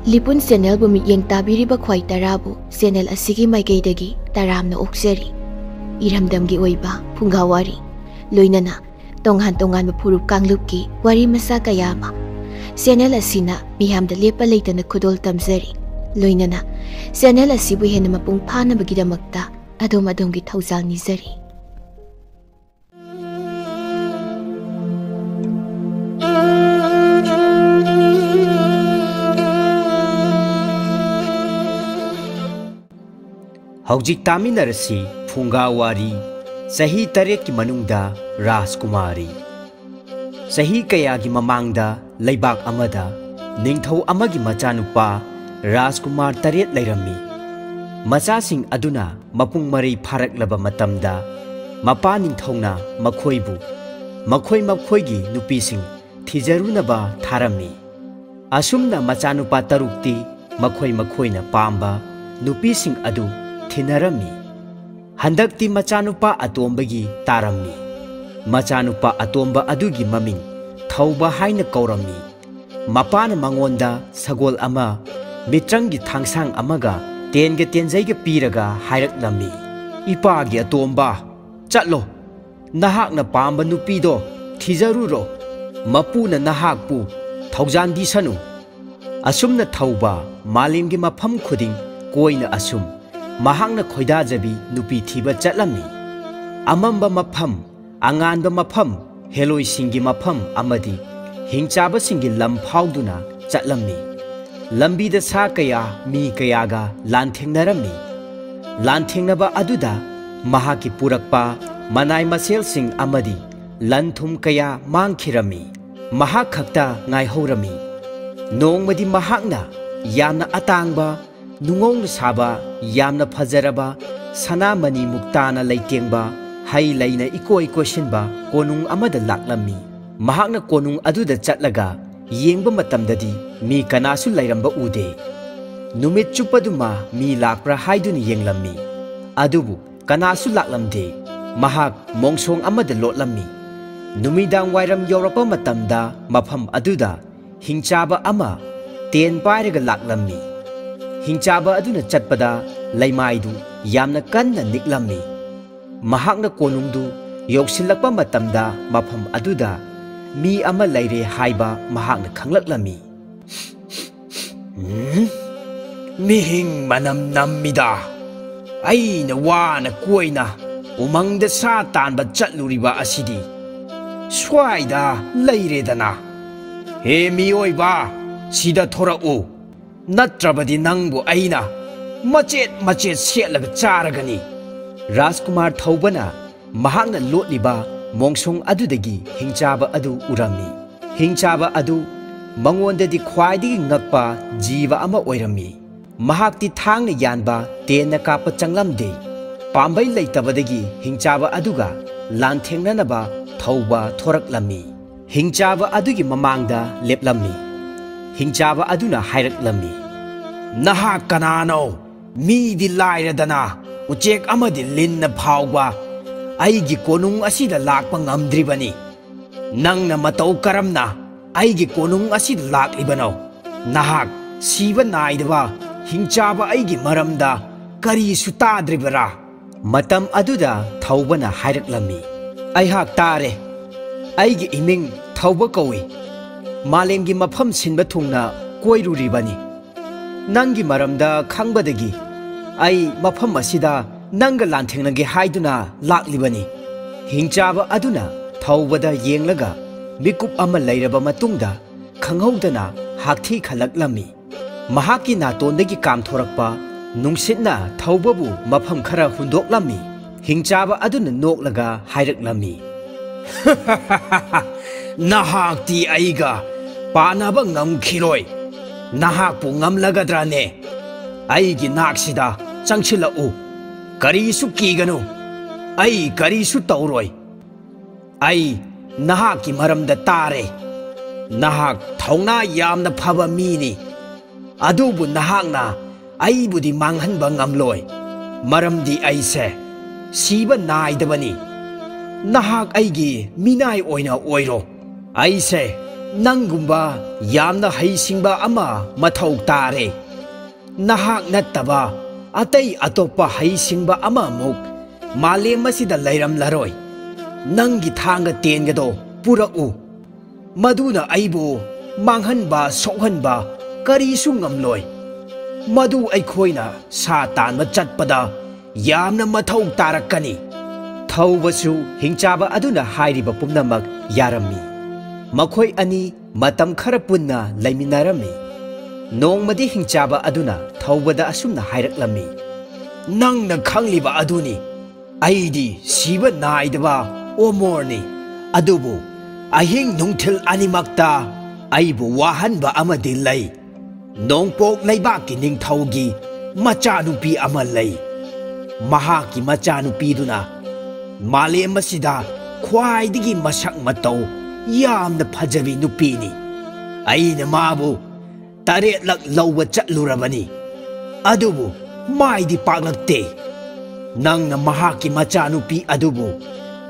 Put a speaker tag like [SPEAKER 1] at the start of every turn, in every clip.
[SPEAKER 1] Lipun channel bu mityeng tabiriba khwai tarabu channel asigi maikeidagi taramna okseri iramdamgi oiba phungawari loinana tonghan furup kanglupki wari masa kayama channel asina miyamda lepa leitana khudol tamjari loinana channel asibu hena mapung phana bagidamakta adom-adom gi thaujal nizari
[SPEAKER 2] Hojik taminarasi Phungawari Sahi Taret ki manungda Rajkumari Sahi kaya gi mamangda Laibak amada Ningthau amagi machanupa Rajkumar Taret lairami Machasing aduna mapung mari pharaklaba matamda Mapa ningthauna makhoibu makhoigi nupising thijarunaba tharami Asumna machanupa tarukti makhoina pamba nupising adu Thinarami Handakti machanupa atombagi tarami Machanupa atomba adugi maming Thauba haina kaurami Mapana mangonda sagol ama Mitrangi thangsang amaga Tenga tenjaiga piraga hairak-lami Ipagi atomba Chatlo Nahakna pamba nupido Thijaruro Mapuna nahakpu Thaujandi sanu Asumna thauba Malimgi mafam khuding Koina asum Mahangna khoidajabi nupi thiba chatlami Amamba mafam Anganba mafam Heloi singi mafam amadi Hingchaba singi lam phauduna chatlami Lambida sa kaya mi kayaga lanthengnarami Lanthengnaba aduda Mahaki purakpa Manai masel sing amadi Lanthum kaya mangkhirami Mahak khakta ngaihorami Nongmadi mahakna Yamna atangba Nungong saba yamna fajaraba sanamani muktana leitengba hai laina iko shinba konung amada laklami mahakna konung aduda chatlaga yengba matamdadi mi kanasu lairamba ude numit chupaduma mi lakpra haiduni yenglami adubu kanasu laklamde mahak mongsong amada lotlammi numidang wairam yorapa matamda mafam aduda hingchaba ama ten pairaga laklammi Hingchaba aduna chatpada laimaidu yamna kanna niklammi mahakna konungdu yoksilakpa matamda mafam aduda mi ama laire haiba mahakna khanglaklami mihing manam nammida aina wana koina umangda sa tanba chatluriba asidi swaida lairedana he miyoiba sida thorau Natrabadi nangbu aina macet setlaga charagani Rajkumar Thaubana mahakna lotliba mongsong adudagi hingchaba adu urami hingchaba adu mangondadi khwaidagi ngakpa jiva ama oirami mahakti thangna yanba tenna kapa changlamde pambai leitabadagi hingchaba aduga lanthengnanaba thauba thoraklami hingchaba adugi mamangda leplami Hingchaba aduna hairak-lami Nahak kanano Midi lairadana Uchek amadi linna phawba Aigi konung asida lakpa ngamdribani Nangna matau karamna Aigi konung asida laklibano Nahak siba naidaba Hingchaba aigi maramda Kari sutadribara Matam aduda Thaubana hairak-lami Aihak tare Aigi iming Thauba kawi Malemgi mafam sinba thungna koiruribani Nangi maramda khangbadagi ai mafam asida nanga lanthengnagi haiduna laklibani hingchaba aduna thaubada yenglaga mikup ama lairaba matungda khanghaudana hakthi khalaklami mahaki natondagi kamthorakpa nungsitna thaubabu mafam khara hundoklami hingchaba aduna noklaga hairaklami Nahakti aiga Panaba ngamkhiroi Nahakpu ngamlagadrane Aigi naksida changchilau Karisu kiganu Ai karisu tauroi Ai nahaki maramda tare Nahak thauna yamna phaba mini Adubu nahakna Aibudi manghanba ngamloi Maramdi aise Siba naidabani Nahak aigi minai oina oiro Aise ꯅꯪꯒꯨꯝꯕ ꯌꯥꯝꯅ ꯍꯩꯁꯤꯡꯕ ꯑꯃ ꯃꯊꯧ ꯇꯥꯔꯦ ꯅꯍꯥꯛ ꯅꯠꯇꯕ ꯑꯇꯩ ꯑꯇꯣꯞꯄ ꯍꯩꯁꯤꯡꯕ ꯑꯃꯃꯨꯛ ꯃꯥꯂꯦꯝ ꯑꯁꯤꯗ ꯂꯩꯔꯝꯂꯔꯣꯏ ꯅꯪꯒꯤ ꯊꯥꯡꯒ ꯇꯦꯟꯒꯗꯣ ꯄꯨꯔꯛꯎ ꯃꯗꯨꯅ ꯑꯩꯕꯨ ꯃꯥꯡꯍꯟꯕ ꯁꯣꯛꯍꯟꯕ ꯀꯔꯤꯁꯨ ꯉꯝꯂꯣꯏ ꯃꯗꯨ ꯑꯩꯈꯣꯏꯅ ꯁꯥ ꯇꯥꯟꯕ ꯆꯠꯄꯗ ꯌꯥꯝꯅ ꯃꯊꯧ ꯇꯥꯔꯛꯀꯅꯤ ꯊꯧꯕꯁꯨ ꯍꯤꯡꯆꯥꯕ ꯑꯗꯨꯅ ꯍꯥꯏꯔꯤꯕ ꯄꯨꯝꯅꯃꯛ ꯌꯥꯔꯝꯃꯤ ꯃꯈꯣꯏ ꯑꯅꯤ ꯃꯇꯝ ꯈꯔ ꯄꯨꯟꯅ ꯂꯩꯃꯤꯟꯅꯔꯝꯃꯤ ꯅꯣꯡꯃꯗꯤ ꯍꯤꯡꯆꯥꯕ ꯑꯗꯨꯅ ꯊꯧꯕꯗ ꯑꯁꯨꯝꯅ ꯍꯥꯏꯔꯛꯂꯝꯃꯤ ꯅꯪꯅ ꯈꯪꯂꯤꯕ ꯑꯗꯨꯅꯤ ꯑꯩꯗꯤ ꯁꯤꯕ ꯅꯥꯏꯗꯕ ꯑꯣꯃꯣꯔꯅꯤ ꯑꯗꯨꯕꯨ ꯑꯍꯤꯡ ꯅꯨꯡꯊꯤꯜ ꯑꯅꯤꯃꯛꯇ ꯑꯩꯕꯨ ꯋꯥꯍꯟꯕ ꯑꯃꯗꯤ ꯂꯩ ꯅꯣꯡꯄꯣꯛ ꯂꯩꯕꯥꯛꯀꯤ ꯅꯤꯡꯊꯧꯒꯤ ꯃꯆꯥꯅꯨꯄꯤ ꯑꯃ ꯂꯩ ꯃꯍꯥꯛꯀꯤ ꯃꯆꯥꯅꯨꯄꯤꯗꯨꯅ ꯃꯥꯂꯦꯝ ꯑꯁꯤꯗ ꯈ꯭ꯋꯥꯏꯗꯒꯤ ꯃꯁꯛ ꯃꯇꯧ ꯌꯥꯝꯅ ꯐꯖꯕꯤ ꯅꯨꯄꯤꯅꯤ ꯑꯩꯅ ꯃꯥꯕꯨ 8ꯂꯛ ꯂꯧꯕ ꯆꯠꯂꯨꯔꯕꯅꯤ ꯑꯗꯨꯕꯨ ꯃꯥꯏꯗꯤ ꯄꯥꯛꯂꯛꯇꯦ ꯅꯪꯅ ꯃꯍꯥꯛꯀꯤ ꯃꯆꯥꯅꯨꯄꯤ ꯑꯗꯨꯕꯨ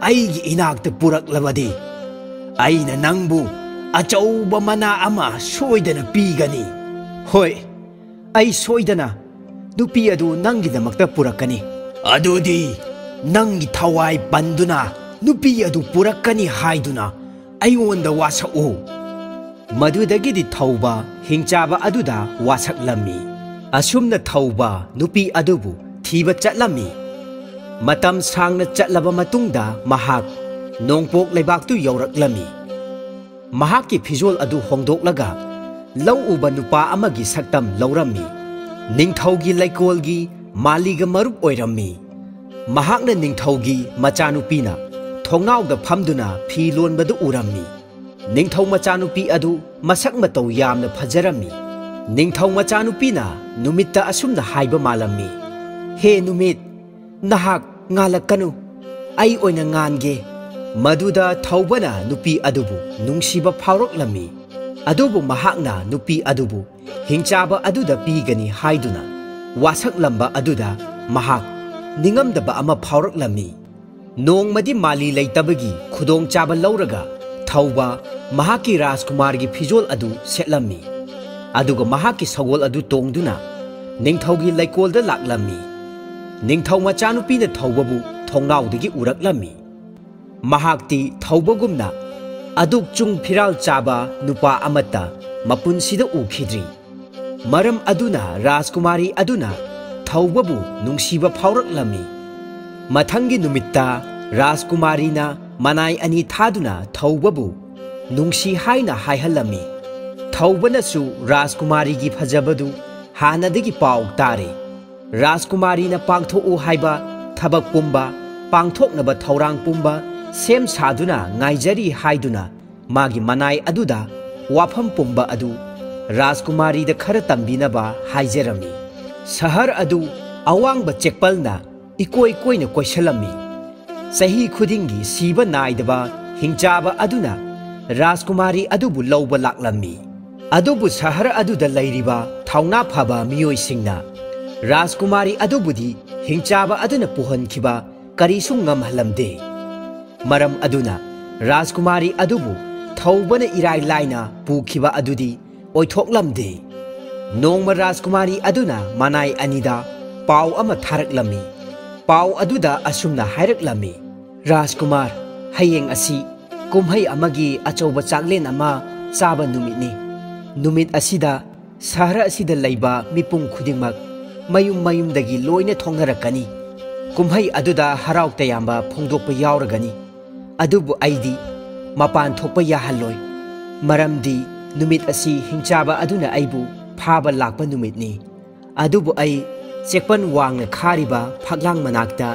[SPEAKER 2] ꯑꯩꯒꯤ ꯏꯅꯥꯛꯇ ꯄꯨꯔꯛꯂꯕꯗꯤ ꯑꯩꯅ ꯅꯪꯕꯨ ꯑꯆꯧꯕ ꯃꯅꯥ ꯑꯃ ꯁꯣꯏꯗꯅ ꯄꯤꯒꯅꯤ ꯍꯣꯏ ꯑꯩ ꯁꯣꯏꯗꯅ ꯅꯨꯄꯤ ꯑꯗꯨ ꯅꯪꯒꯤꯗꯃꯛꯇ ꯄꯨꯔꯛꯀꯅꯤ ꯑꯗꯨꯗꯤ ꯅꯪꯒꯤ ꯊꯋꯥꯏ ꯄꯟꯗꯨꯅ ꯅꯨꯄꯤ ꯑꯗꯨ ꯄꯨꯔꯛꯀꯅꯤ ꯍꯥꯏꯗꯨꯅ ꯑꯩꯉꯣꯟꯗ ꯋꯥꯁꯛꯎ ꯃꯗꯨꯗꯒꯤꯗꯤ ꯊꯧꯕ ꯍꯤꯡꯆꯥꯕ ꯑꯗꯨꯗ ꯋꯥꯁꯛꯂꯝꯃꯤ ꯑꯁꯨꯝꯅ ꯊꯧꯕ ꯅꯨꯄꯤ ꯑꯗꯨꯕꯨ ꯊꯤꯕ ꯆꯠꯂꯝꯃꯤ ꯃꯇꯝ ꯁꯥꯡꯅ ꯆꯠꯂꯕ ꯃꯇꯨꯡꯗ ꯃꯍꯥꯛ ꯅꯣꯡꯄꯣꯛ ꯂꯩꯕꯥꯛꯇꯨ ꯌꯧꯔꯛꯂꯝꯃꯤ ꯃꯍꯥꯛꯀꯤ ꯐꯤꯖꯣꯜ ꯑꯗꯨ ꯍꯣꯡꯗꯣꯛꯂꯒ ꯂꯧ ꯎꯕ ꯅꯨꯄꯥ ꯑꯃꯒꯤ ꯁꯛꯇꯝ ꯂꯧꯔꯝꯃꯤ ꯅꯤꯡꯊꯧꯒꯤ ꯂꯩꯀꯣꯜꯒꯤ ꯃꯥꯂꯤꯒ ꯃꯔꯨꯞ ꯑꯣꯏꯔꯝꯃꯤ ꯃꯍꯥꯛꯅ ꯅꯤꯡꯊꯧꯒꯤ ꯃꯆꯥꯅꯨꯄꯤꯅ ꯊꯣꯡꯅꯥꯎꯗ ꯐꯝꯗꯨꯅ ꯐꯤ ꯂꯣꯟꯕꯗꯨ ꯎꯔꯝꯃꯤ ꯅꯤꯡꯊꯧ ꯃꯆꯥꯅꯨꯄꯤ ꯑꯗꯨ ꯃꯁꯛ ꯃꯇꯧ ꯌꯥꯝꯅ ꯐꯖꯔꯝꯃꯤ ꯅꯤꯡꯊꯧ ꯃꯆꯥꯅꯨꯄꯤꯅ ꯅꯨꯃꯤꯠꯇ ꯑꯁꯨꯝꯅ ꯍꯥꯏꯕ ꯃꯥꯜꯂꯝꯃꯤ ꯍꯦ ꯅꯨꯃꯤꯠ ꯅꯍꯥꯛ ꯉꯥꯜꯂꯛꯀꯅꯨ ꯑꯩ ꯑꯣꯏꯅ ꯉꯥꯟꯒꯦ ꯃꯗꯨꯗ ꯊꯧꯕꯅ ꯅꯨꯄꯤ ꯑꯗꯨꯕꯨ ꯅꯨꯡꯁꯤꯕ ꯐꯥꯎꯔꯛꯂꯝꯃꯤ ꯑꯗꯨꯕꯨ ꯃꯍꯥꯛꯅ ꯅꯨꯄꯤ ꯑꯗꯨꯕꯨ ꯍꯤꯡꯆꯥꯕ ꯑꯗꯨꯗ ꯄꯤꯒꯅꯤ ꯍꯥꯏꯗꯨꯅ ꯋꯥꯁꯛꯂꯝꯕ ꯑꯗꯨꯗ ꯃꯍꯥꯛ ꯅꯤꯡꯉꯝꯗꯕ ꯑꯃ ꯐꯥꯎꯔꯛꯂꯝꯃꯤ ꯅꯣꯡꯃꯗꯤ ꯃꯥꯂꯤ ꯂꯩꯇꯕꯒꯤ ꯈꯨꯗꯣꯡꯆꯥꯕ ꯂꯧꯔꯒ ꯊꯧꯕ ꯃꯍꯥꯛꯀꯤ ꯔꯥꯖꯀꯨꯃꯥꯔꯒꯤ ꯐꯤꯖꯣꯜ ꯑꯗꯨ ꯁꯦꯠꯂꯝꯃꯤ ꯑꯗꯨꯒ ꯃꯍꯥꯛꯀꯤ ꯁꯒꯣꯜ ꯑꯗꯨ ꯇꯣꯡꯗꯨꯅ ꯅꯤꯡꯊꯧꯒꯤ ꯂꯩꯀꯣꯜꯗ ꯂꯥꯛꯂꯝꯃꯤ ꯅꯤꯡꯊꯧ ꯃꯆꯥꯅꯨꯄꯤꯅ ꯊꯧꯕꯕꯨ ꯊꯣꯡꯅꯥꯎꯗꯒꯤ ꯎꯔꯛꯂꯝꯃꯤ ꯃꯍꯥꯛꯇꯤ ꯊꯧꯕꯒꯨꯝꯅ ꯑꯗꯨꯛ ꯆꯨꯡ ꯐꯤꯔꯥꯜ ꯆꯥꯕ ꯅꯨꯄꯥ ꯑꯃꯠꯇ ꯃꯄꯨꯟꯁꯤꯗ ꯎꯈꯤꯗ꯭ꯔꯤ ꯃꯔꯝ ꯑꯗꯨꯅ ꯔꯥꯖꯀꯨꯃꯥꯔꯤ ꯑꯗꯨꯅ ꯊꯧꯕꯕꯨ ꯅꯨꯡꯁꯤꯕ ꯐꯥꯎꯔꯛꯂꯝꯃꯤ ꯃꯊꯪꯒꯤ ꯅꯨꯃꯤꯠꯇ ꯔꯥꯖꯀꯨꯃꯥꯔꯤꯅ ꯃꯅꯥꯏ ꯑꯅꯤ ꯊꯥꯗꯨꯅ ꯊꯧꯕꯕꯨ ꯅꯨꯡꯁꯤ ꯍꯥꯏꯅ ꯍꯥꯏꯍꯜꯂꯝꯃꯤ ꯊꯧꯕꯅꯁꯨ ꯔꯥꯖꯀꯨꯃꯥꯔꯤꯒꯤ ꯐꯖꯕꯗꯨ ꯍꯥꯟꯅꯗꯒꯤ ꯄꯥꯎ ꯇꯥꯔꯦ ꯔꯥꯖꯀꯨꯃꯥꯔꯤꯅ ꯄꯥꯡꯊꯣꯛꯎ ꯍꯥꯏꯕ ꯊꯕꯛ ꯄꯨꯝꯕ ꯄꯥꯡꯊꯣꯛꯅꯕ ꯊꯧꯔꯥꯡ ꯄꯨꯝꯕ ꯁꯦꯝ ꯁꯥꯗꯨꯅ ꯉꯥꯏꯖꯔꯤ ꯍꯥꯏꯗꯨꯅ ꯃꯥꯒꯤ ꯃꯅꯥꯏ ꯑꯗꯨꯗ ꯋꯥꯐꯝ ꯄꯨꯝꯕ ꯑꯗꯨ ꯔꯥꯖꯀꯨꯃꯥꯔꯤꯗ ꯈꯔ ꯇꯝꯕꯤꯅꯕ ꯍꯥꯏꯖꯔꯝꯃꯤ ꯁꯍꯔ ꯑꯗꯨ ꯑꯋꯥꯡꯕ ꯆꯦꯛꯄꯜꯅ ꯏꯀꯣꯏ ꯀꯣꯏꯅ ꯀꯣꯏꯁꯜꯂꯝꯃꯤ ꯆꯍꯤ ꯈꯨꯗꯤꯡꯒꯤ ꯁꯤꯕ ꯅꯥꯏꯗꯕ ꯍꯤꯡꯆꯥꯕ ꯑꯗꯨꯅ ꯔꯥꯖꯀꯨꯃꯥꯔꯤ ꯑꯗꯨꯕꯨ ꯂꯧꯕ ꯂꯥꯛꯂꯝꯃꯤ ꯑꯗꯨꯕꯨ ꯁꯍꯔ ꯑꯗꯨꯗ ꯂꯩꯔꯤꯕ ꯊꯧꯅꯥ ꯐꯕ ꯃꯤꯑꯣꯏꯁꯤꯡꯅ ꯔꯥꯖꯀꯨꯃꯥꯔꯤ ꯑꯗꯨꯕꯨꯗꯤ ꯍꯤꯡꯆꯥꯕ ꯑꯗꯨꯅ ꯄꯨꯍꯟꯈꯤꯕ ꯀꯔꯤꯁꯨ ꯉꯝꯍꯜꯂꯝꯗꯦ ꯃꯔꯝ ꯑꯗꯨꯅ ꯔꯥꯖꯀꯨꯃꯥꯔꯤ ꯑꯗꯨꯕꯨ ꯊꯧꯕꯅ ꯏꯔꯥꯏ ꯂꯥꯏꯅ ꯄꯨꯈꯤꯕ ꯑꯗꯨꯗꯤ ꯑꯣꯏꯊꯣꯛꯂꯝꯗꯦ ꯅꯣꯡꯃ ꯔꯥꯖꯀꯨꯃꯥꯔꯤ ꯑꯗꯨꯅ ꯃꯅꯥꯏ ꯑꯅꯤꯗ ꯄꯥꯎ ꯑꯃ ꯊꯥꯔꯛꯂꯝꯃꯤ ꯄꯥꯎ ꯑꯗꯨꯗ ꯑꯁꯨꯝꯅ ꯍꯥꯏꯔꯛꯂꯝꯃꯤ ꯔꯥꯖꯀꯨꯃꯥꯔ ꯍꯌꯦꯡ ꯑꯁꯤ ꯀꯨꯝꯍꯩ ꯑꯃꯒꯤ ꯑꯆꯧꯕ ꯆꯥꯛꯂꯦꯟ ꯑꯃ ꯆꯥꯕ ꯅꯨꯃꯤꯠꯅꯤ ꯅꯨꯃꯤꯠ ꯑꯁꯤꯗ ꯁꯍꯔ ꯑꯁꯤꯗ ꯂꯩꯕ ꯃꯤꯄꯨꯝ ꯈꯨꯗꯤꯡꯃꯛ ꯃꯌꯨꯝ ꯃꯌꯨꯝꯗꯒꯤ ꯂꯣꯏꯅ ꯊꯣꯡꯅꯔꯛꯀꯅꯤ ꯀꯨꯝꯍꯩ ꯑꯗꯨꯗ ꯍꯔꯥꯎ ꯇꯌꯥꯝꯕ ꯐꯣꯡꯗꯣꯛꯄ ꯌꯥꯎꯔꯒꯅꯤ ꯑꯗꯨꯕꯨ ꯑꯩꯗꯤ ꯃꯄꯥꯟ ꯊꯣꯛꯄ ꯌꯥꯍꯜꯂꯣꯏ ꯃꯔꯝꯗꯤ ꯅꯨꯃꯤꯠ ꯑꯁꯤ ꯍꯤꯡꯆꯥꯕ ꯑꯗꯨꯅ ꯑꯩꯕꯨ ꯐꯥꯕ ꯂꯥꯛꯄ ꯅꯨꯃꯤꯠꯅꯤ ꯑꯗꯨꯕꯨ ꯑꯩ ꯆꯦꯛꯄꯟ ꯋꯥꯡꯅ ꯈꯥꯔꯤꯕ ꯐꯛꯂꯥꯡ ꯃꯅꯥꯛꯇ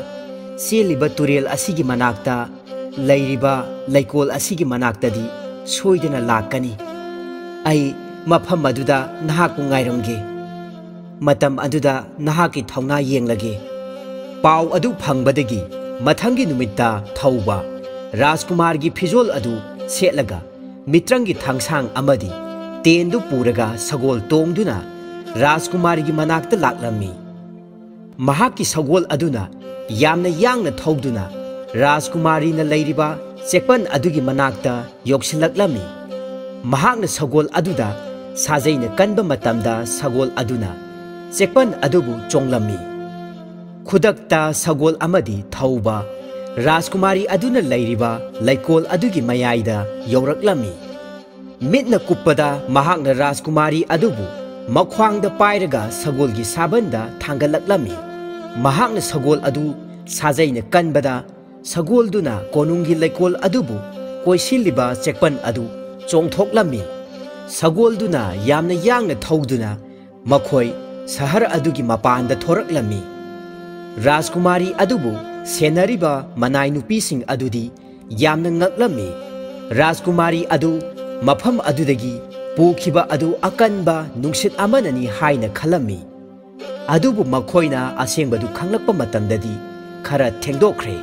[SPEAKER 2] ꯆꯦꯜꯂꯤꯕ ꯇꯨꯔꯦꯜ ꯑꯁꯤꯒꯤ ꯃꯅꯥꯛꯇ ꯂꯩꯔꯤꯕ ꯂꯩꯀꯣꯜ ꯑꯁꯤꯒꯤ ꯃꯅꯥꯛꯇꯗꯤ ꯁꯣꯏꯗꯅ ꯂꯥꯛꯀꯅꯤ ꯑꯩ ꯃꯐꯝ ꯑꯗꯨꯗ ꯅꯍꯥꯛꯄꯨ ꯉꯥꯏꯔꯝꯒꯦ ꯃꯇꯝ ꯑꯗꯨꯗ ꯅꯍꯥꯛꯀꯤ ꯊꯧꯅꯥ ꯌꯦꯡꯂꯒꯦ ꯄꯥꯎ ꯑꯗꯨ ꯐꯪꯕꯗꯒꯤ ꯃꯊꯪꯒꯤ ꯅꯨꯃꯤꯠꯇ ꯊꯧꯕ ꯔꯥꯖꯀꯨꯃꯥꯔꯒꯤ ꯐꯤꯖꯣꯜ ꯑꯗꯨ ꯁꯦꯠꯂꯒ ꯃꯤꯇ꯭ꯔꯪꯒꯤ ꯊꯥꯡꯁꯥꯡ ꯑꯃꯗꯤ ꯇꯦꯟꯗꯨ ꯄꯨꯔꯒ ꯁꯒꯣꯜ ꯇꯣꯡꯗꯨꯅ ꯔꯥꯖꯀꯨꯃꯥꯔꯤꯒꯤ ꯃꯅꯥꯛꯇ ꯂꯥꯛꯂꯝꯃꯤ ꯃꯍꯥꯛꯀꯤ ꯁꯒꯣꯜ ꯑꯗꯨꯅ ꯌꯥꯝꯅ ꯌꯥꯡꯅ ꯊꯧꯗꯨꯅ ꯔꯥꯖꯀꯨꯃꯥꯔꯤꯅ ꯂꯩꯔꯤꯕ ꯆꯦꯛꯄꯟ ꯑꯗꯨꯒꯤ ꯃꯅꯥꯛꯇ ꯌꯧꯁꯤꯜꯂꯛꯂꯝꯃꯤ mahakna sagol aduda sajaina kanba matamda sagol aduna chekpan adubu chonglami khudakta sagol amadi thauba Rajkumari aduna lairiba laikol adugi mayaida yoraklami mitna kuppada mahakna Rajkumari adubu makhwangda pairaga sagolgi sabanda thangalaklami mahakna sagol adu sajaina kanbada sagolduna konungi laikol adubu koisiliba chekpan adu chongthoklami sagolduna yamna yangna thauduna makhoi sahar adugi mapanda thoraklami Rajkumari adubu senariba manai nupising adudi yamna ngaklami Rajkumari adu mafam adudagi pukhiba adu akanba nungsit amanani haina khalami adubu makhoina asengbadu khanglakpa matamdadi khara thengdokre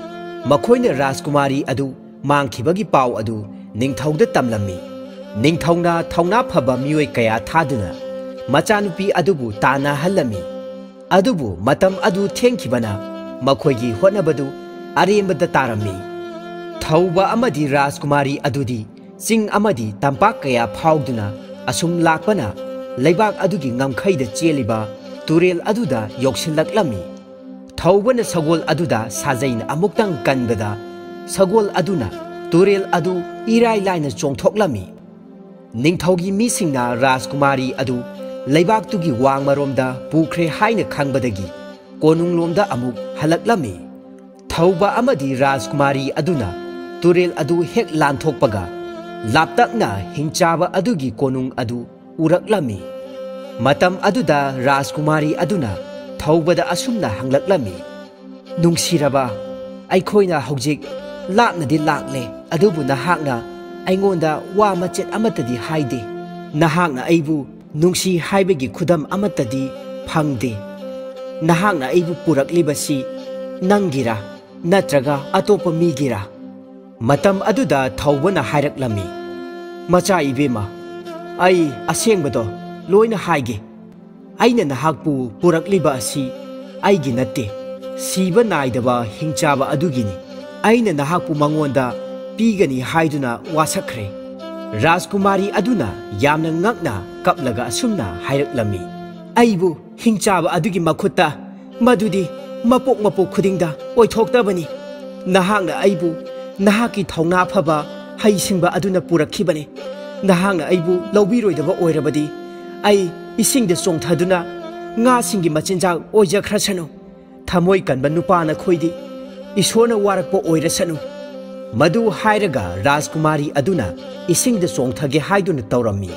[SPEAKER 2] makhoina Rajkumari adu mangkhibagi paw adu ningthauda tamlami ningthauna thauna phaba mioi kaya thaduna machanupi adubu tana halami adubu matam adu thengkhibana makhoigi hotnabadu arembada tarami thauba amadi Rajkumari adudi sing amadi tampak kaya phauduna asum lakpana leibak adugi ngamkhaida cheliba turel aduda yoksilaklami thaubana sagol aduda sajaina amuktang kanbada sagol aduna turel adu irai laina chongthoklami ningthaugi misingna Rajkumari adu leibak tugi wangmaromda pukhre haina khangbadagi konunglomda amuk halaklami thauba amadi Rajkumari aduna turel adu hek lanthokpaga laptakna hingchaba adugi konung adu uraklami matam aduda Rajkumari aduna thaubada asumna hanglaklami nungsiraba aikhoina hojik lapnadi lakle adubu nahakna aingonda wa machet amatadi haide nahakna aibu nungsi haibegi khudam amatadi phangde nahakna aibu puraklibasi nangira natraga atopa migira matam aduda thaubana hairaklami macha ibema ai asengbado loina haige aina nahakpu purakliba asi aigi natte siba naidaba hingchaba adugini aina nahakpu mangonda pigani haiduna wasakre Rajkumari aduna yamna ngakna kaplaga asumna hairaklami aibu hingchaba adugi makhutta madudi mapok khudingda oithoktabani nahakna aibu nahaki thauna phaba haisingba aduna purakhibani nahakna aibu lawbiroidaba oirabadi ai isingda chongthaduna nga singi machinjak oijakhrasanu thamoi kanba nupana khoidi isona warakpo oirasanu madu hairaga Rajkumari aduna isingda chongthage haiduna tawrami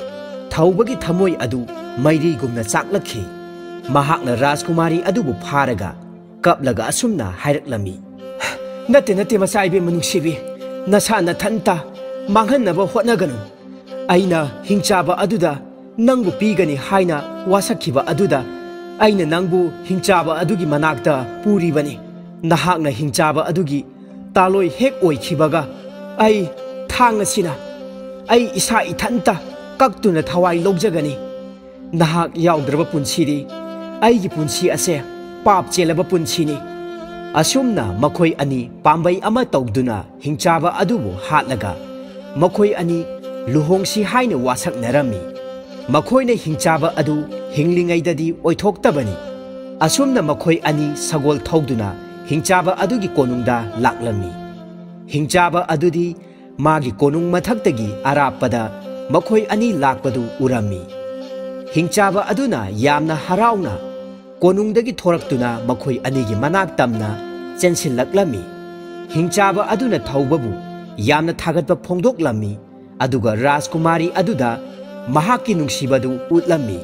[SPEAKER 2] thawbagi thamoi adu mairi gumna chaklakhi mahakna Rajkumari adubu pharaga kaplaga asumna hairaklami nate masaibe manungsibi nasa nathanta manghanaba hotnaganu aina hingchaba aduda nangbu pigani haina wasakhiba aduda aina nangbu hingchaba adugi manakta puribani nahakna hingchaba adugi taloi hek oikhibaga ai thangasina ai isa ithanta kaktuna thawai logjagani nahak yaudrba punchiri aigi punchi ase pap chelaba punchini asumna makhoi ani pambai ama tawduna hingchaba adubu hatlaga makhoi ani luhongsi haina wasak narami makhoina hingchaba adu hinglingaidadi oithoktabani asumna makhoi ani sagol thauduna hingchaba adugi konungda laklami hingchaba adudi magi konung mathaktagi arapada makhoi ani lakpadu urami hingchaba aduna yamna harauna konungdagi thoraktuna makhoi anigi manak tamna chensillaklami hingchaba aduna thaubabu yamna thagatpa phongdoklami aduga Rajkumari aduda mahaki nungsibadu utlami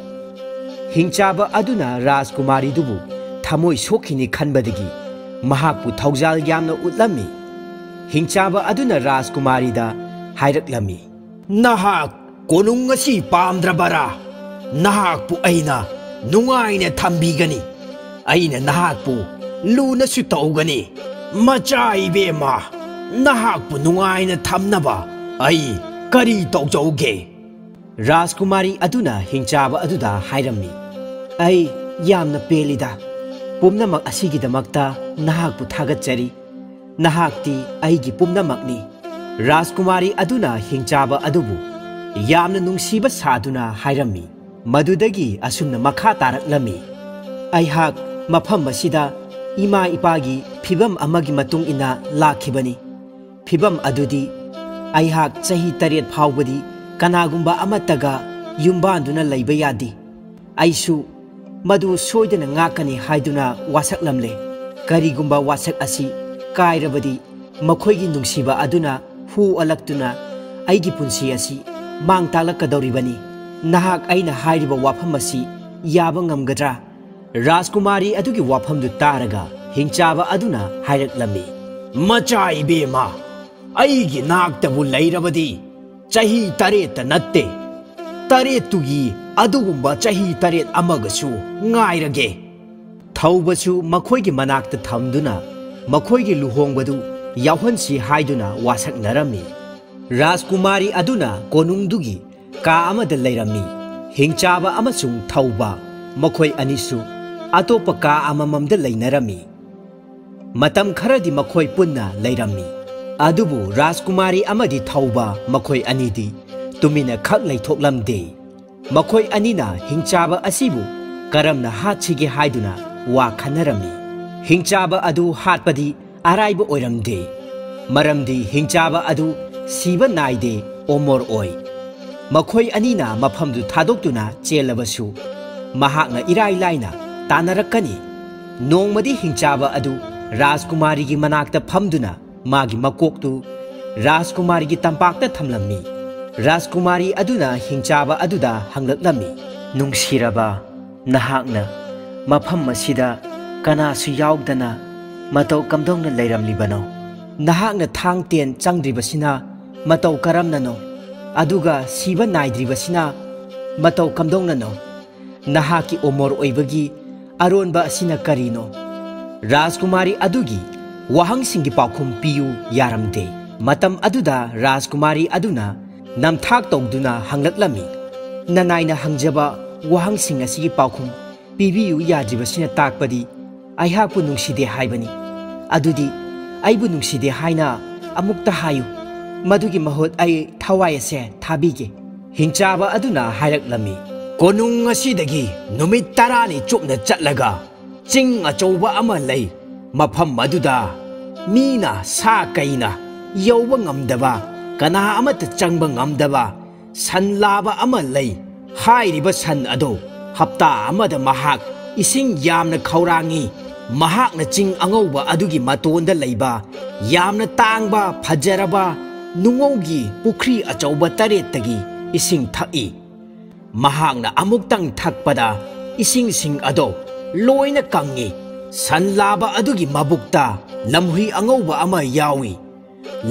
[SPEAKER 2] hingchaba aduna Rajkumari dubu thamoi sokhini khanbadagi mahakpu thaujal yamna utlami hingchaba aduna Rajkumari da hairaklami nahak konung asi pamdrabara nahakpu aina nungaina thambigani aina nahakpu luna su tawgani machai bema nahakpu nungaina thamnaba ai kari tawjauge Rajkumari aduna hingchaba aduda hairami ai yamna pelida pumnamak asigidamakta nahakpu thagatchari nahakti aigi pumnamakni Rajkumari aduna hingchaba adubu ꯌꯥꯝꯅ ꯅꯨꯡꯁꯤꯕ ꯁꯥꯗꯨꯅ ꯍꯥꯏꯔꯝꯃꯤ ꯃꯗꯨꯗꯒꯤ ꯑꯁꯨꯝꯅ ꯃꯈꯥ ꯇꯥꯔꯛꯂꯝꯃꯤ ꯑꯩꯍꯥꯛ ꯃꯐꯝ ꯑꯁꯤꯗ ꯏꯃꯥ ꯏꯄꯥꯒꯤ ꯐꯤꯕꯝ ꯑꯃꯒꯤ ꯃꯇꯨꯡ ꯏꯟꯅ ꯂꯥꯛꯈꯤꯕꯅꯤ ꯐꯤꯕꯝ ꯑꯗꯨꯗꯤ ꯑꯩꯍꯥꯛ ꯆꯍꯤ 8 ꯐꯥꯎꯕꯗꯤ ꯀꯅꯥꯒꯨꯝꯕ ꯑꯃꯠꯇꯒ ꯌꯨꯝꯕꯥꯟꯗꯨꯅ ꯂꯩꯕ ꯌꯥꯗꯦ ꯑꯩꯁꯨ ꯃꯗꯨ ꯁꯣꯏꯗꯅ ꯉꯥꯛꯀꯅꯤ ꯍꯥꯏꯗꯨꯅ ꯋꯥꯁꯛꯂꯝꯂꯦ ꯀꯔꯤꯒꯨꯝꯕ ꯋꯥꯁꯛ ꯑꯁꯤ ꯀꯥꯏꯔꯕꯗꯤ ꯃꯈꯣꯏꯒꯤ ꯅꯨꯡꯁꯤꯕ ꯑꯗꯨꯅ ꯍꯨ ꯑꯣꯜꯂꯛꯇꯨꯅ ꯑꯩꯒꯤ ꯄꯨꯟꯁꯤ ꯑꯁꯤ ꯃꯥꯡ ꯇꯥꯛꯂꯛꯀꯗꯧꯔꯤꯕꯅꯤ ꯅꯍꯥꯛ ꯑꯩꯅ ꯍꯥꯏꯔꯤꯕ ꯋꯥꯐꯝ ꯑꯁꯤ ꯌꯥꯕ ꯉꯝꯒꯗ꯭ꯔꯥ ꯔꯥꯖꯀꯨꯃꯥꯔꯤ ꯑꯗꯨꯒꯤ ꯋꯥꯐꯝꯗꯨ ꯇꯥꯔꯒ ꯍꯤꯡꯆꯥꯕ ꯑꯗꯨꯅ ꯍꯥꯏꯔꯛꯂꯝꯃꯤ ꯃꯆꯥ ꯏꯕꯦꯝꯃ ꯑꯩꯒꯤ ꯅꯥꯛꯇꯕꯨ ꯂꯩꯔꯕꯗꯤ ꯆꯍꯤ 8 ꯅꯠꯇꯦ 8 ꯑꯗꯨꯒꯨꯝꯕ ꯆꯍꯤ 8 ꯑꯃꯒꯁꯨ ꯉꯥꯏꯔꯒꯦ ꯊꯧꯕꯁꯨ ꯃꯈꯣꯏꯒꯤ ꯃꯅꯥꯛꯇ ꯊꯝꯗꯨꯅ ꯃꯈꯣꯏꯒꯤ ꯂꯨꯍꯣꯡꯕꯗꯨ ꯌꯥꯎꯍꯟꯁꯤ ꯍꯥꯏꯗꯨꯅ ꯋꯥꯁꯛꯅꯔꯝꯃꯤ ꯔꯥꯖꯀꯨꯃꯥꯔꯤ ꯑꯗꯨꯅ ꯀꯣꯅꯨꯡꯗꯨꯒꯤ ꯀꯥ ꯑꯃꯗ ꯂꯩꯔꯝꯃꯤ ꯍꯤꯡꯆꯥꯕ ꯑꯃꯁꯨꯡ ꯊꯧꯕ ꯃꯈꯣꯏ ꯑꯅꯤꯁꯨ ꯑꯇꯣꯞꯄ ꯀꯥ ꯑꯃꯃꯝꯗ ꯂꯩꯅꯔꯝꯃꯤ ꯃꯇꯝ ꯈꯔꯗꯤ ꯃꯈꯣꯏ ꯄꯨꯟꯅ ꯂꯩꯔꯝꯃꯤ ꯑꯗꯨꯕꯨ ꯔꯥꯖꯀꯨꯃꯥꯔꯤ ꯑꯃꯗꯤ ꯊꯧꯕ ꯃꯈꯣꯏ ꯑꯅꯤꯗꯤ ꯇꯨꯃꯤꯟꯅ ꯈꯛ ꯂꯩꯊꯣꯛꯂꯝꯗꯦ ꯃꯈꯣꯏ ꯑꯅꯤꯅ ꯍꯤꯡꯆꯥꯕ ꯑꯁꯤꯕꯨ ꯀꯔꯝꯅ ꯍꯥꯠꯁꯤꯒꯦ ꯍꯥꯏꯗꯨꯅ ꯋꯥ ꯈꯟꯅꯔꯝꯃꯤ ꯍꯤꯡꯆꯥꯕ ꯑꯗꯨ ꯍꯥꯠꯄꯗꯤ ꯑꯔꯥꯏꯕ ꯑꯣꯏꯔꯝꯗꯦ ꯃꯔꯝꯗꯤ ꯍꯤꯡꯆꯥꯕ ꯑꯗꯨ ꯁꯤꯕ ꯅꯥꯏꯗꯦ ꯑꯣꯃꯣꯔ ꯑꯣꯏ ꯃꯈꯣꯏ ꯑꯅꯤꯅ ꯃꯐꯝꯗꯨ ꯊꯥꯗꯣꯛꯇꯨꯅ ꯆꯦꯜꯂꯕꯁꯨ ꯃꯍꯥꯛꯅ ꯏꯔꯥꯏ ꯂꯥꯏꯅ ꯇꯥꯟꯅꯔꯛꯀꯅꯤ ꯅꯣꯡꯃꯗꯤ ꯍꯤꯡꯆꯥꯕ ꯑꯗꯨ ꯔꯥꯖꯀꯨꯃꯥꯔꯤꯒꯤ ꯃꯅꯥꯛꯇ ꯐꯝꯗꯨꯅ ꯃꯥꯒꯤ ꯃꯀꯣꯛꯇꯨ ꯔꯥꯖꯀꯨꯃꯥꯔꯤꯒꯤ ꯇꯝꯄꯥꯛꯇ ꯊꯝꯂꯝꯃꯤ ꯔꯥꯖꯀꯨꯃꯥꯔꯤ ꯑꯗꯨꯅ ꯍꯤꯡꯆꯥꯕ ꯑꯗꯨꯗ ꯍꯪꯂꯛꯂꯝꯃꯤ ꯅꯨꯡꯁꯤꯔꯕ ꯅꯍꯥꯛꯅ ꯃꯐꯝ ꯑꯁꯤꯗ ꯀꯅꯥꯁꯨ ꯌꯥꯎꯗꯅ ꯃꯇꯧ ꯀꯝꯗꯧꯅ ꯂꯩꯔꯝꯂꯤꯕꯅꯣ ꯅꯍꯥꯛꯅ ꯊꯥꯡ ꯇꯦꯟ ꯆꯪꯗ꯭ꯔꯤꯕꯁꯤꯅ ꯃꯇꯧ ꯀꯔꯝꯅꯅꯣ ꯑꯗꯨꯒ ꯁꯤꯕ ꯅꯥꯏꯗ꯭ꯔꯤꯕꯁꯤꯅ ꯃꯇꯧ ꯀꯝꯗꯧꯅꯅꯣ ꯅꯍꯥꯛꯀꯤ ꯑꯣꯃꯣꯔ ꯑꯣꯏꯕꯒꯤ ꯑꯔꯣꯟꯕ ꯑꯁꯤꯅ ꯀꯔꯤꯅꯣ ꯔꯥꯖꯀꯨꯃꯥꯔꯤ ꯑꯗꯨꯒꯤ ꯋꯥꯍꯪꯁꯤꯡꯒꯤ ꯄꯥꯎꯈꯨꯝ ꯄꯤꯌꯨ ꯌꯥꯔꯝꯗꯦ ꯃꯇꯝ ꯑꯗꯨꯗ ꯔꯥꯖꯀꯨꯃꯥꯔꯤ ꯑꯗꯨꯅ ꯅꯝꯊꯥꯛ ꯇꯧꯗꯨꯅ ꯍꯪꯂꯛꯂꯝꯃꯤ ꯅꯅꯥꯏꯅ ꯍꯪꯖꯕ ꯋꯥꯍꯪꯁꯤꯡ ꯑꯁꯤꯒꯤ ꯄꯥꯎꯈꯨꯝ ꯄꯤꯕꯤꯌꯨ ꯌꯥꯗ꯭ꯔꯤꯕꯁꯤꯅ ꯇꯥꯛꯄꯗꯤ ꯑꯩꯍꯥꯛꯄꯨ ꯅꯨꯡꯁꯤꯗꯦ ꯍꯥꯏꯕꯅꯤ ꯑꯗꯨꯗꯤ ꯑꯩꯕꯨ ꯅꯨꯡꯁꯤꯗꯦ ꯍꯥꯏꯅ ꯑꯃꯨꯛꯇ ꯍꯥꯏꯌꯨ ꯃꯗꯨꯒꯤ ꯃꯍꯨꯠ ꯑꯩ ꯊꯋꯥꯏ ꯑꯁꯦ ꯊꯥꯕꯤꯒꯦ ꯍꯤꯡꯆꯥꯕ ꯑꯗꯨꯅ ꯍꯥꯏꯔꯛꯂꯝꯃꯤ ꯀꯣꯅꯨꯡ ꯑꯁꯤꯗꯒꯤ ꯅꯨꯃꯤꯠ 10 ꯆꯨꯞꯅ ꯆꯠꯂꯒ ꯆꯤꯡ ꯑꯆꯧꯕ ꯑꯃ ꯂꯩ ꯃꯐꯝ ꯑꯗꯨꯗ ꯃꯤꯅ ꯁꯥ ꯀꯩꯅ ꯌꯧꯕ ꯉꯝꯗꯕ ꯀꯅꯥ ꯑꯃꯠꯇ ꯆꯪꯕ ꯉꯝꯗꯕ ꯁꯟ ꯂꯥꯕ ꯑꯃ ꯂꯩ ꯍꯥꯏꯔꯤꯕ ꯁꯟ ꯑꯗꯣ ꯍꯞꯇꯥ ꯑꯃꯗ ꯃꯍꯥꯛ ꯏꯁꯤꯡ ꯌꯥꯝꯅ ꯈꯧꯔꯥꯡꯉꯤ ꯃꯍꯥꯛꯅ ꯆꯤꯡ ꯑꯉꯧꯕ ꯑꯗꯨꯒꯤ ꯃꯇꯣꯟꯗ ꯂꯩꯕ ꯌꯥꯝꯅ ꯇꯥꯡꯕ ꯐꯖꯔꯕ ꯅꯨꯡꯉꯧꯒꯤ ꯄꯨꯈ꯭ꯔꯤ ꯑꯆꯧꯕ 8ꯇꯒꯤ ꯏꯁꯤꯡ ꯊꯛꯏ ꯃꯍꯥꯛꯅ ꯑꯃꯨꯛꯇꯪ ꯊꯛꯄꯗ ꯏꯁꯤꯡꯁꯤꯡ ꯑꯗꯣ ꯂꯣꯏꯅ ꯀꯪꯉꯤ ꯁꯟ ꯂꯥꯕ ꯑꯗꯨꯒꯤ ꯃꯕꯨꯛꯇ ꯂꯝꯍꯨꯏ ꯑꯉꯧꯕ ꯑꯃ ꯌꯥꯎꯏ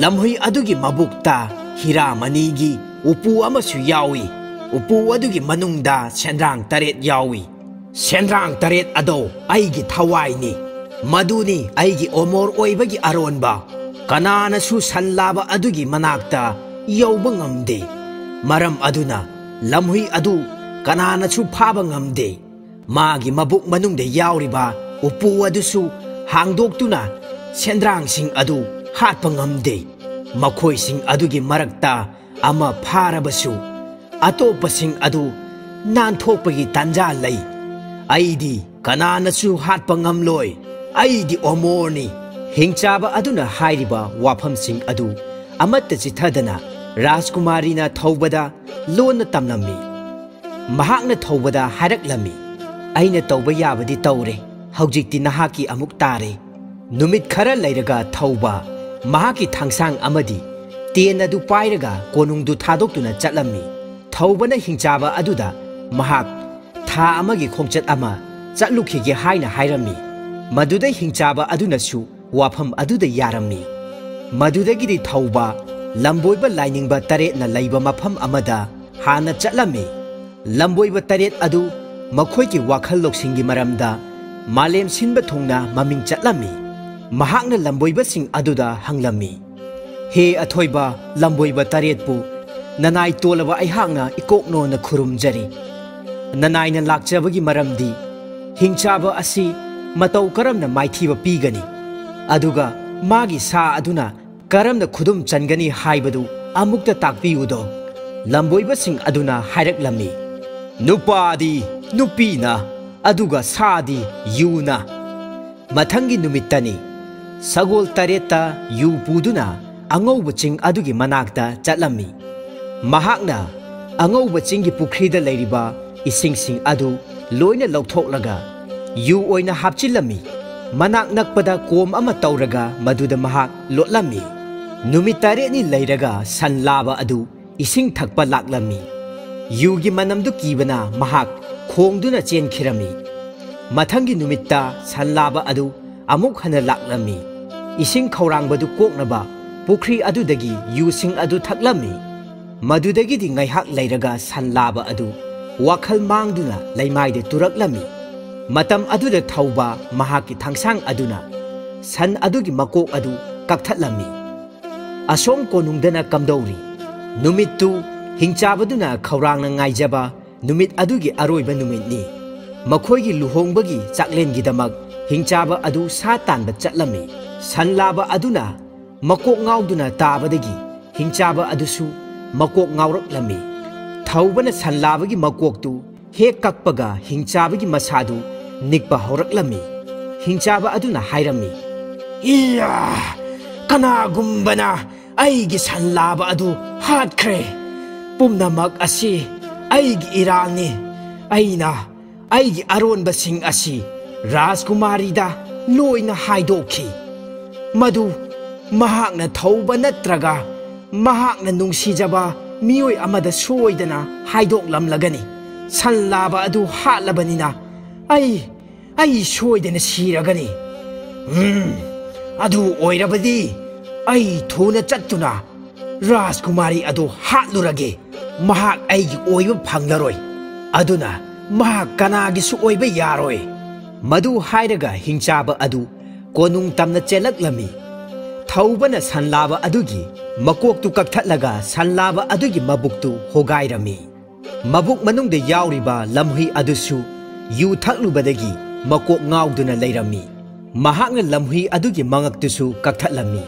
[SPEAKER 2] ꯂꯝꯍꯨꯏ ꯑꯗꯨꯒꯤ ꯃꯕꯨꯛꯇ ꯍꯤꯔꯥꯃꯅꯤꯒꯤ ꯎꯄꯨ ꯑꯃꯁꯨ ꯌꯥꯎꯏ ꯎꯄꯨ ꯑꯗꯨꯒꯤ ꯃꯅꯨꯡꯗ ꯁꯦꯟꯗ꯭ꯔꯥꯡ 8 ꯌꯥꯎꯏ ꯁꯦꯟꯗ꯭ꯔꯥꯡ 8 ꯑꯗꯣ ꯑꯩꯒꯤ ꯊꯋꯥꯏꯅꯤ ꯃꯗꯨꯅꯤ ꯑꯩꯒꯤ ꯑꯣꯃꯣꯔ ꯑꯣꯏꯕꯒꯤ ꯑꯔꯣꯟꯕ ꯀꯅꯥꯅꯁꯨ ꯁꯟ ꯂꯥꯕ ꯑꯗꯨꯒꯤ ꯃꯅꯥꯛꯇ ꯌꯧꯕ ꯉꯝꯗꯦ ꯃꯔꯝ ꯑꯗꯨꯅ ꯂꯝꯍꯨꯏ ꯑꯗꯨ ꯀꯅꯥꯅꯁꯨ ꯐꯥꯕ ꯉꯝꯗꯦ ꯃꯥꯒꯤ ꯃꯕꯨꯛ ꯃꯅꯨꯡꯗ ꯌꯥꯎꯔꯤꯕ ꯎꯄꯨ ꯑꯗꯨꯁꯨ ꯍꯥꯡꯗꯣꯛꯇꯨꯅ ꯁꯦꯟꯗ꯭ꯔꯥꯡꯁꯤꯡ ꯑꯗꯨ ꯍꯥꯠꯄ ꯉꯝꯗꯦ ꯃꯈꯣꯏꯁꯤꯡ ꯑꯗꯨꯒꯤ ꯃꯔꯛꯇ ꯑꯃ ꯐꯥꯔꯕꯁꯨ ꯑꯇꯣꯞꯄꯁꯤꯡ ꯑꯗꯨ ꯅꯥꯟꯊꯣꯛꯄꯒꯤ ꯇꯥꯟꯖꯥ ꯂꯩ ꯑꯩꯗꯤ ꯀꯅꯥꯅꯁꯨ ꯍꯥꯠꯄ ꯉꯝꯂꯣꯏ ꯑꯩꯗꯤ ꯑꯣꯃꯣꯔꯅꯤ ꯍꯤꯡꯆꯥꯕ ꯑꯗꯨꯅ ꯍꯥꯏꯔꯤꯕ ꯋꯥꯐꯝꯁꯤꯡ ꯑꯗꯨ ꯑꯃꯠꯇ ꯆꯤꯊꯗꯅ ꯔꯥꯖꯀꯨꯃꯥꯔꯤꯅ ꯊꯧꯕꯗ ꯂꯣꯟꯅ ꯇꯝꯂꯝꯃꯤ ꯃꯍꯥꯛꯅ ꯊꯧꯕꯗ ꯍꯥꯏꯔꯛꯂꯝꯃꯤ ꯑꯩꯅ ꯇꯧꯕ ꯌꯥꯕꯗꯤ ꯇꯧꯔꯦ ꯍꯧꯖꯤꯛꯇꯤ ꯅꯍꯥꯛꯀꯤ ꯑꯃꯨꯛ ꯇꯥꯔꯦ ꯅꯨꯃꯤꯠ ꯈꯔ ꯂꯩꯔꯒ ꯊꯧꯕ ꯃꯍꯥꯛꯀꯤ ꯊꯥꯡꯁꯥꯡ ꯑꯃꯗꯤ ꯇꯦꯟ ꯑꯗꯨ ꯄꯥꯏꯔꯒ ꯀꯣꯅꯨꯡꯗꯨ ꯊꯥꯗꯣꯛꯇꯨꯅ ꯆꯠꯂꯝꯃꯤ ꯊꯧꯕꯅ ꯍꯤꯡꯆꯥꯕ ꯑꯗꯨꯗ ꯃꯍꯥꯛ ꯊꯥ ꯑꯃꯒꯤ ꯈꯣꯡꯆꯠ ꯑꯃ ꯆꯠꯂꯨꯈꯤꯒꯦ ꯍꯥꯏꯅ ꯍꯥꯏꯔꯝꯃꯤ ꯃꯗꯨꯗ ꯍꯤꯡꯆꯥꯕ ꯑꯗꯨꯅꯁꯨ ꯋꯥꯐꯝ ꯑꯗꯨꯗ ꯌꯥꯔꯝꯃꯤ ꯃꯗꯨꯗꯒꯤꯗꯤ ꯊꯧꯕ ꯂꯝꯕꯣꯏꯕ ꯂꯥꯏꯅꯤꯡꯕ 8ꯅ ꯂꯩꯕ ꯃꯐꯝ ꯑꯃꯗ ꯍꯥꯟꯅ ꯆꯠꯂꯝꯃꯤ ꯂꯝꯕꯣꯏꯕ 8 ꯑꯗꯨ ꯃꯈꯣꯏꯒꯤ ꯋꯥꯈꯜ ꯂꯧꯁꯤꯡꯒꯤ ꯃꯔꯝꯗ ꯃꯥꯂꯦꯝ ꯁꯤꯟꯕ ꯊꯨꯡꯅ ꯃꯃꯤꯡ ꯆꯠꯂꯝꯃꯤ ꯃꯍꯥꯛꯅ ꯂꯝꯕꯣꯏꯕꯁꯤꯡ ꯑꯗꯨꯗ ꯍꯪꯂꯝꯃꯤ ꯍꯦ ꯑꯊꯣꯏꯕ ꯂꯝꯕꯣꯏꯕ 8ꯄꯨ ꯅꯅꯥꯏ ꯇꯣꯜꯂꯕ ꯑꯩꯍꯥꯛꯅ ꯏꯀꯣꯛꯅꯣꯅ ꯈꯨꯔꯨꯝꯖꯔꯤ ꯅꯅꯥꯏꯅ ꯂꯥꯛꯆꯕꯒꯤ ꯃꯔꯝꯗꯤ ꯍꯤꯡꯆꯥꯕ ꯑꯁꯤ ꯃꯇꯧ ꯀꯔꯝꯅ ꯃꯥꯏꯊꯤꯕ ꯄꯤꯒꯅꯤ ꯑꯗꯨꯒ ꯃꯥꯒꯤ ꯁꯥ ꯑꯗꯨꯅ ꯀꯔꯝꯅ ꯈꯨꯗꯨꯝ ꯆꯟꯒꯅꯤ ꯍꯥꯏꯕꯗꯨ ꯑꯃꯨꯛꯇ ꯇꯥꯛꯄꯤꯌꯨꯗꯣ ꯂꯝꯕꯣꯏꯕꯁꯤꯡ ꯑꯗꯨꯅ ꯍꯥꯏꯔꯛꯂꯝꯃꯤ, ꯅꯨꯄꯥꯗꯤ ꯅꯨꯄꯤꯅ ꯑꯗꯨꯒ ꯁꯥꯗꯤ ꯌꯨꯅ꯫ ꯃꯊꯪꯒꯤ ꯅꯨꯃꯤꯠꯇꯅꯤ ꯁꯒꯣꯜ ꯇꯔꯦꯠꯇ ꯌꯨ ꯄꯨꯗꯨꯅ ꯑꯉꯧꯕ ꯆꯤꯡ ꯑꯗꯨꯒꯤ ꯃꯅꯥꯛꯇ ꯆꯠꯂꯝꯃꯤ꯫ ꯃꯍꯥꯛꯅ ꯑꯉꯧꯕ ꯆꯤꯡꯒꯤ ꯄꯨꯈ꯭ꯔꯤꯗ ꯂꯩꯔꯤꯕ ꯏꯁꯤꯡꯁꯤꯡ ꯑꯗꯨ ꯂꯣꯏꯅ ꯂꯧꯊꯣꯛꯂꯒ ꯌꯨ ꯑꯣꯏꯅ ꯍꯥꯞꯆꯤꯜꯂꯝꯃꯤ꯫ ꯃꯅꯥꯛ ꯅꯛꯄꯗ ꯀꯣꯝ ꯑꯃ ꯇꯧꯔꯒ ꯃꯗꯨꯗ ꯃꯍꯥꯛ ꯂꯣꯠꯂꯝꯃꯤ꯫ ꯅꯨꯃꯤꯠ 8ꯅꯤ ꯂꯩꯔꯒ ꯁꯟ ꯂꯥꯕ ꯑꯗꯨ ꯏꯁꯤꯡ ꯊꯛꯄ ꯂꯥꯛꯂꯝꯃꯤ꯫ ꯌꯨꯒꯤ ꯃꯅꯝꯗꯨ ꯀꯤꯕꯅ ꯃꯍꯥꯛ ꯈꯣꯡꯗꯨꯅ ꯆꯦꯟꯈꯤꯔꯝꯃꯤ꯫ ꯃꯊꯪꯒꯤ ꯅꯨꯃꯤꯠꯇ ꯁꯟ ꯂꯥꯕ ꯑꯗꯨ ꯑꯃꯨꯛ ꯍꯟꯅ ꯂꯥꯛꯂꯝꯃꯤ꯫ ꯏꯁꯤꯡ ꯈꯧꯔꯥꯡꯕꯗꯨ ꯀꯣꯛꯅꯕ ꯄꯨꯈ꯭ꯔꯤ ꯑꯗꯨꯗꯒꯤ ꯌꯨꯁꯤꯡ ꯑꯗꯨ ꯊꯛꯂꯝꯃꯤ꯫ ꯃꯗꯨꯗꯒꯤꯗꯤ ꯉꯥꯏꯍꯥꯛ ꯂꯩꯔꯒ ꯁꯟ ꯂꯥꯕ ꯑꯗꯨ ꯋꯥꯈꯜ ꯃꯥꯡꯗꯨꯅ ꯂꯩꯃꯥꯏꯗ ꯇꯨꯔꯛꯂꯝꯃꯤ꯫ ꯃꯇꯝ ꯑꯗꯨꯗ ꯊꯧꯕ ꯃꯍꯥꯛꯀꯤ ꯊꯥꯡꯁꯥꯡ ꯑꯗꯨꯅ ꯁꯟ ꯑꯗꯨꯒꯤ ꯃꯀꯣꯛ ꯑꯗꯨ ꯀꯛꯊꯠꯂꯝꯃꯤ꯫ ꯑꯁꯣꯝ ꯀꯣꯅꯨꯡꯗꯅ ꯀꯝꯗꯧꯔꯤ? ꯅꯨꯃꯤꯠꯇꯨ ꯍꯤꯡꯆꯥꯕꯗꯨꯅ ꯈꯧꯔꯥꯡꯅ ꯉꯥꯏꯖꯕ ꯅꯨꯃꯤꯠ ꯑꯗꯨꯒꯤ ꯑꯔꯣꯏꯕ ꯅꯨꯃꯤꯠꯅꯤ꯫ ꯃꯈꯣꯏꯒꯤ ꯂꯨꯍꯣꯡꯕꯒꯤ ꯆꯥꯛꯂꯦꯟꯒꯤꯗꯃꯛ ꯍꯤꯡꯆꯥꯕ ꯑꯗꯨ ꯁꯥ ꯇꯥꯟꯕ ꯆꯠꯂꯝꯃꯤ꯫ ꯁꯟ ꯂꯥꯕ ꯑꯗꯨꯅ ꯃꯀꯣꯛ ꯉꯥꯎꯗꯨꯅ ꯇꯥꯕꯗꯒꯤ ꯍꯤꯡꯆꯥꯕ ꯑꯗꯨꯁꯨ ꯃꯀꯣꯛ ꯉꯥꯎꯔꯛꯂꯝꯃꯤ꯫ ꯊꯧꯕꯅ ꯁꯟ ꯂꯥꯕꯒꯤ ꯃꯀꯣꯛꯇꯨ ꯍꯦꯛ ꯀꯛꯄꯒ ꯍꯤꯡꯆꯥꯕꯒꯤ ꯃꯁꯥꯗꯨ ꯅꯤꯛꯄ ꯍꯧꯔꯛꯂꯝꯃꯤ꯫ ꯍꯤꯡꯆꯥꯕ ꯑꯗꯨꯅ ꯍꯥꯏꯔꯝꯃꯤ, ꯏꯌꯥ! ꯀꯅꯥꯒꯨꯝꯕꯅ ꯑꯩꯒꯤ ꯁꯟ ꯂꯥꯕ ꯑꯗꯨ ꯍꯥꯠꯈ꯭ꯔꯦ꯫ ꯄꯨꯝꯅꯃꯛ ꯑꯁꯤ ꯑꯩꯒꯤ ꯏꯔꯥꯜꯅꯤ꯫ ꯑꯩꯅ ꯑꯩꯒꯤ ꯑꯔꯣꯟꯕꯁꯤꯡ ꯑꯁꯤ ꯔꯥꯖꯀꯨꯃꯥꯔꯤꯗ ꯂꯣꯏꯅ ꯍꯥꯏꯗꯣꯛꯈꯤ꯫ ꯃꯗꯨ ꯃꯍꯥꯛꯅ ꯊꯧꯕ ꯅꯠꯇ꯭ꯔꯒ ꯃꯍꯥꯛꯅ ꯅꯨꯡꯁꯤꯖꯕ ꯃꯤꯑꯣꯏ ꯑꯃꯗ ꯁꯣꯏꯗꯅ ꯍꯥꯏꯗꯣꯛꯂꯝꯂꯒꯅꯤ꯫ ꯁꯟ ꯂꯥꯕ ꯑꯗꯨ ꯍꯥꯠꯂꯕꯅꯤꯅ ꯑꯩ ꯁꯣꯏꯗꯅ ꯁꯤꯔꯒꯅꯤ꯫ ꯑꯗꯨ ꯑꯣꯏꯔꯕꯗꯤ ꯑꯩ ꯊꯨꯅ ꯆꯠꯇꯨꯅ ꯔꯥꯖꯀꯨꯃꯥꯔꯤ ꯑꯗꯨ ꯍꯥꯠꯂꯨꯔꯒꯦ꯫ ꯃꯍꯥꯛ ꯑꯩꯒꯤ ꯑꯣꯏꯕ ꯐꯪꯂꯔꯣꯏ꯫ ꯑꯗꯨꯅ ꯃꯍꯥꯛ ꯀꯅꯥꯒꯤꯁꯨ ꯑꯣꯏꯕ ꯌꯥꯔꯣꯏ꯫ ꯃꯗꯨ ꯍꯥꯏꯔꯒ ꯍꯤꯡꯆꯥꯕ ꯑꯗꯨ ꯀꯣꯅꯨꯡ ꯇꯝꯅ ꯆꯦꯜꯂꯛꯂꯝꯃꯤ꯫ ꯊꯧꯕꯅ ꯁꯟ ꯂꯥꯕ ꯑꯗꯨꯒꯤ ꯃꯀꯣꯛꯇꯨ ꯀꯛꯊꯠꯂꯒ ꯁꯟ ꯂꯥꯕ ꯑꯗꯨꯒꯤ ꯃꯕꯨꯛꯇꯨ ꯍꯣꯒꯥꯏꯔꯝꯃꯤ꯫ ꯃꯕꯨꯛ ꯃꯅꯨꯡꯗ ꯌꯥꯎꯔꯤꯕ ꯂꯝꯍꯨꯏ ꯑꯗꯨꯁꯨ ꯌꯨ ꯊꯛꯂꯨꯕꯗꯒꯤ ꯃꯀꯣꯛ ꯉꯥꯎꯗꯨꯅ ꯂꯩꯔꯝꯃꯤ꯫ ꯃꯍꯥꯛꯅ ꯂꯝꯍꯨꯏ ꯑꯗꯨꯒꯤ ꯃꯉꯛꯇꯨꯁꯨ ꯀꯛꯊꯠꯂꯝꯃꯤ꯫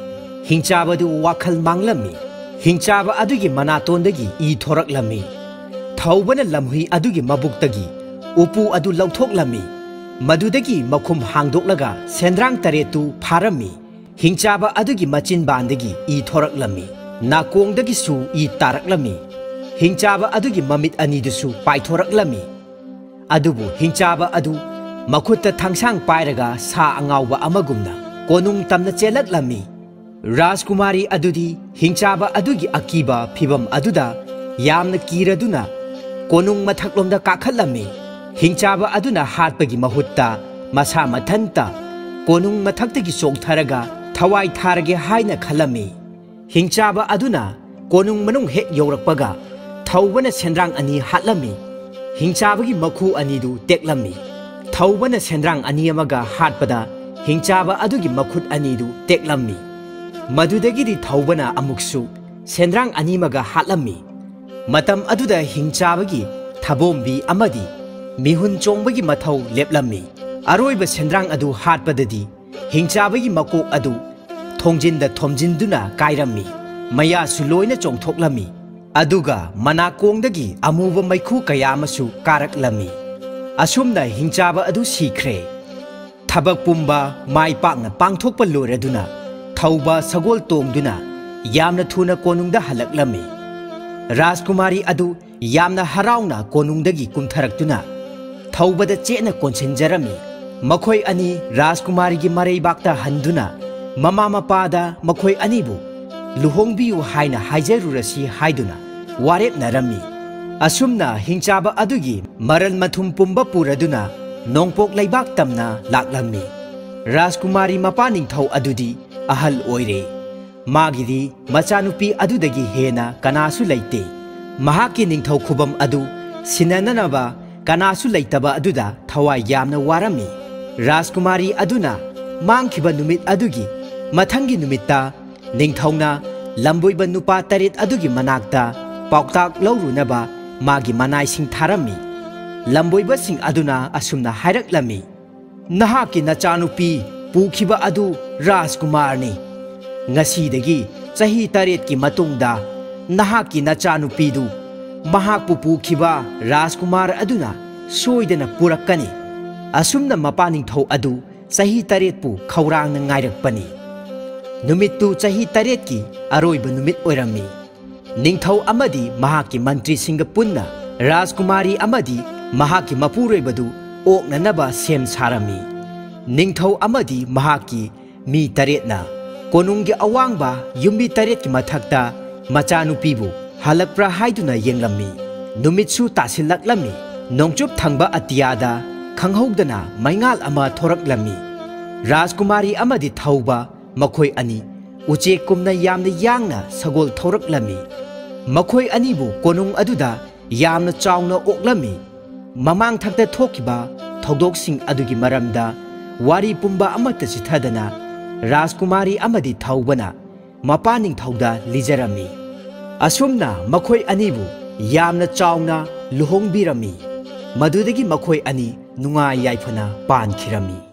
[SPEAKER 2] ꯍꯤꯡꯆꯥꯕꯗꯨ ꯋꯥꯈꯜ ꯃꯥꯡꯂꯝꯃꯤ꯫ ꯍꯤꯡꯆꯥꯕ ꯑꯗꯨꯒꯤ ꯃꯅꯥꯇꯣꯟꯗꯒꯤ ꯏ ꯊꯣꯔꯛꯂꯝꯃꯤ꯫ ꯊꯧꯕꯅ ꯂꯝꯍꯨꯏ ꯑꯗꯨꯒꯤ ꯃꯕꯨꯛꯇꯒꯤ ꯎꯄꯨ ꯑꯗꯨ ꯂꯧꯊꯣꯛꯂꯝꯃꯤ꯫ ꯃꯗꯨꯗꯒꯤ ꯃꯈꯨꯝ ꯍꯥꯡꯗꯣꯛꯂꯒ ꯁꯦꯟꯗ꯭ꯔꯥꯡ ꯇꯔꯦꯠꯇꯨ ꯐꯥꯔꯝꯃꯤ꯫ ꯍꯤꯡꯆꯥꯕ ꯑꯗꯨꯒꯤ ꯃꯆꯤꯟꯕꯥꯟꯗꯒꯤ ꯏ ꯊꯣꯔꯛꯂꯝꯃꯤ꯫ ꯅꯥꯀꯣꯡꯗꯒꯤꯁꯨ ꯏ ꯇꯥꯔꯛꯂꯝꯃꯤ꯫ ꯍꯤꯡꯆꯥꯕ ꯑꯗꯨꯒꯤ ꯃꯃꯤꯠ ꯑꯅꯤꯗꯨꯁꯨ ꯄꯥꯏꯊꯣꯔꯛꯂꯝꯃꯤ꯫ ꯑꯗꯨꯕꯨ ꯍꯤꯡꯆꯥꯕ ꯑꯗꯨ ꯃꯈꯨꯠꯇ ꯊꯥꯡꯁꯥꯡ ꯄꯥꯏꯔꯒ ꯁꯥ ꯑꯉꯥꯎꯕ ꯑꯃꯒꯨꯝꯅ ꯀꯣꯅꯨꯡ ꯇꯝꯅ ꯆꯦꯜꯂꯛꯂꯝꯃꯤ꯫ ꯔꯥꯖꯀꯨꯃꯥꯔꯤ ꯑꯗꯨꯗꯤ ꯍꯤꯡꯆꯥꯕ ꯑꯗꯨꯒꯤ ꯑꯀꯤꯕ ꯐꯤꯚꯝ ꯑꯗꯨꯗ ꯌꯥꯝꯅ ꯀꯤꯔꯗꯨꯅ ꯀꯣꯅꯨꯡ ꯃꯊꯛꯂꯣꯝꯗ ꯀꯥꯈꯠꯂꯝꯃꯤ꯫ ꯍꯤꯡꯆꯥꯕ ꯑꯗꯨꯅ ꯍꯥꯠꯄꯒꯤ ꯃꯍꯨꯠꯇ ꯃꯁꯥ ꯃꯊꯟꯇ ꯀꯣꯅꯨꯡ ꯃꯊꯛꯇꯒꯤ ꯆꯣꯡꯊꯔꯒ ꯊꯋꯥꯏ ꯊꯥꯔꯒꯦ ꯍꯥꯏꯅ ꯈꯜꯂꯝꯃꯤ꯫ ꯍꯤꯡꯆꯥꯕ ꯑꯗꯨꯅ ꯀꯣꯅꯨꯡ ꯃꯅꯨꯡ ꯍꯦꯛ ꯌꯧꯔꯛꯄꯒ ꯊꯧꯕꯅ ꯁꯦꯟꯗ꯭ꯔꯥꯡ ꯑꯅꯤ ꯍꯥꯠꯂꯝꯃꯤ꯫ ꯍꯤꯡꯆꯥꯕꯒꯤ ꯃꯈꯨ ꯑꯅꯤꯗꯨ ꯇꯦꯛꯂꯝꯃꯤ꯫ ꯊꯧꯕꯅ ꯁꯦꯟꯗ꯭ꯔꯥꯡ ꯑꯅꯤ ꯑꯃꯒ ꯍꯥꯠꯄꯗ ꯍꯤꯡꯆꯥꯕ ꯑꯗꯨꯒꯤ ꯃꯈꯨꯠ ꯑꯅꯤꯗꯨ ꯇꯦꯛꯂꯝꯃꯤ꯫ ꯃꯗꯨꯗꯒꯤꯗꯤ ꯊꯧꯕꯅ ꯑꯃꯨꯛꯁꯨ ꯁꯦꯟꯗ꯭ꯔꯥꯡ ꯑꯅꯤꯃꯒ ꯍꯥꯠꯂꯝꯃꯤ꯫ ꯃꯇꯝ ꯑꯗꯨꯗ ꯍꯤꯡꯆꯥꯕꯒꯤ ꯊꯕꯣꯝꯕꯤ ꯑꯃꯗꯤ ꯃꯤꯍꯨꯟ ꯆꯣꯡꯕꯒꯤ ꯃꯊꯧ ꯂꯦꯞꯂꯝꯃꯤ꯫ ꯑꯔꯣꯏꯕ ꯁꯦꯟꯗ꯭ꯔꯥꯡ ꯑꯗꯨ ꯍꯥꯠꯄꯗꯗꯤ ꯍꯤꯡꯆꯥꯕꯒꯤ ꯃꯀꯣꯛ ꯑꯗꯨ ꯊꯣꯡꯖꯤꯟꯗ ꯊꯣꯝꯖꯤꯟꯗꯨꯅ ꯀꯥꯏꯔꯝꯃꯤ꯫ ꯃꯌꯥꯁꯨ ꯂꯣꯏꯅ ꯆꯣꯡꯊꯣꯛꯂꯝꯃꯤ꯫ ꯑꯗꯨꯒ ꯃꯅꯥꯀꯣꯡꯗꯒꯤ ꯑꯃꯨꯕ ꯃꯩꯈꯨ ꯀꯌꯥ ꯑꯃꯁꯨ ꯀꯥꯔꯛꯂꯝꯃꯤ꯫ ꯑꯁꯨꯝꯅ ꯍꯤꯡꯆꯥꯕ ꯑꯗꯨ ꯁꯤꯈ꯭ꯔꯦ꯫ ꯊꯕꯛ ꯄꯨꯝꯕ ꯃꯥꯏ ꯄꯥꯛꯅ ꯄꯥꯡꯊꯣꯛꯄ ꯂꯣꯏꯔꯗꯨꯅ ꯊꯧꯕ ꯁꯒꯣꯜ ꯇꯣꯡꯗꯨꯅ ꯌꯥꯝꯅ ꯊꯨꯅ ꯀꯣꯅꯨꯡꯗ ꯍꯜꯂꯛꯂꯝꯃꯤ꯫ ꯔꯥꯖꯀꯨꯃꯥꯔꯤ ꯑꯗꯨ ꯌꯥꯝꯅ ꯍꯔꯥꯎꯅ ꯀꯣꯅꯨꯡꯗꯒꯤ ꯀꯨꯝꯊꯔꯛꯇꯨꯅ ꯊꯧꯕꯗ ꯆꯦꯠꯅ ꯀꯣꯟꯁꯤꯟꯖꯔꯝꯃꯤ꯫ ꯃꯈꯣꯏ ꯑꯅꯤ ꯔꯥꯖꯀꯨꯃꯥꯔꯤꯒꯤ ꯃꯔꯩꯕꯥꯛꯇ ꯍꯟꯗꯨꯅ ꯃꯃꯥ ꯃꯄꯥꯗ ꯃꯈꯣꯏ ꯑꯅꯤꯕꯨ ꯂꯨꯍꯣꯡꯕꯤꯌꯨ ꯍꯥꯏꯅ ꯍꯥꯏꯖꯔꯨꯔꯁꯤ ꯍꯥꯏꯗꯨꯅ ꯋꯥꯔꯦꯞꯅꯔꯝꯃꯤ꯫ ꯑꯁꯨꯝꯅ ꯍꯤꯡꯆꯥꯕ ꯑꯗꯨꯒꯤ ꯃꯔꯜ ꯃꯊꯨꯝ ꯄꯨꯝꯕ ꯄꯨꯔꯗꯨꯅ ꯅꯣꯡꯄꯣꯛ ꯂꯩꯕꯥꯛ ꯇꯝꯅ ꯂꯥꯛꯂꯝꯃꯤ꯫ ꯔꯥꯖꯀꯨꯃꯥꯔꯤ ꯃꯄꯥ ꯅꯤꯡꯊꯧ ꯑꯗꯨꯗꯤ ꯑꯍꯜ ꯑꯣꯏꯔꯦ꯫ ꯃꯥꯒꯤꯗꯤ ꯃꯆꯥꯅꯨꯄꯤ ꯑꯗꯨꯗꯒꯤ ꯍꯦꯟꯅ ꯀꯅꯥꯁꯨ ꯂꯩꯇꯦ꯫ ꯃꯍꯥꯛꯀꯤ ꯅꯤꯡꯊꯧ ꯈꯨꯕꯝ ꯑꯗꯨ ꯁꯤꯟꯅꯅꯕ ꯀꯅꯥꯁꯨ ꯂꯩꯇꯕ ꯑꯗꯨꯗ ꯊꯋꯥꯏ ꯌꯥꯝꯅ ꯋꯥꯔꯝꯃꯤ꯫ ꯔꯥꯖꯀꯨꯃꯥꯔꯤ ꯑꯗꯨꯅ ꯃꯥꯡꯈꯤꯕ ꯅꯨꯃꯤꯠ ꯑꯗꯨꯒꯤ ꯃꯊꯪꯒꯤ ꯅꯨꯃꯤꯠꯇ ꯅꯤꯡꯊꯧꯅ ꯂꯝꯕꯣꯏꯕ ꯅꯨꯄꯥ 8 ꯑꯗꯨꯒꯤ ꯃꯅꯥꯛꯇ ꯄꯥꯎꯇꯥꯛ ꯂꯧꯔꯨꯅꯕ ꯃꯥꯒꯤ ꯃꯅꯥꯏꯁꯤꯡ ꯊꯥꯔꯝꯃꯤ꯫ ꯂꯝꯕꯣꯏꯕꯁꯤꯡ ꯑꯗꯨꯅ ꯑꯁꯨꯝꯅ ꯍꯥꯏꯔꯛꯂꯝꯃꯤ, ꯅꯍꯥꯛꯀꯤ ꯅꯆꯥꯅꯨꯄꯤ ꯄꯨꯈꯤꯕ ꯑꯗꯨ ꯔꯥꯖꯀꯨꯃꯥꯔꯅꯤ꯫ ꯉꯁꯤꯗꯒꯤ ꯆꯍꯤ 8ꯀꯤ ꯃꯇꯨꯡꯗ ꯅꯍꯥꯛꯀꯤ ꯅꯆꯥꯅꯨꯄꯤꯗꯨ mahakpu pukiba Rajkumar aduna soidana purakani. Asumna mapaningthau adu sahi taretpu khaurangna ngairakpani. Numittu sahi taretki aroiba numit oirami. Ningthau amadi mahaki mantri singa punna Rajkumari amadi mahaki mapuroibadu oknanaba sem sarami. Ningthau amadi mahaki mi taretna konunggi awangba yumbi taretki mathakta machanupibu halakpra haiduna yenglami. Numitsu tasilaklami. Nongchup thangba atiyada khanghaudana maingal ama thoraklami. Rajkumari amadi thauba makhoi ani uche kumna yamna yangna sagol thoraklami. Makhoi anibu konung aduda yamna chawna oklami. Mamang thakta thokiba thogdoksing adugi maramda wari pumba amata chithadana Rajkumari amadi thaubana mapaning thauda lijarami. Asumna makhoi anibu yamna chawna luhongbirami. Madudagi makhoi ani nungai yaifana pankhirami.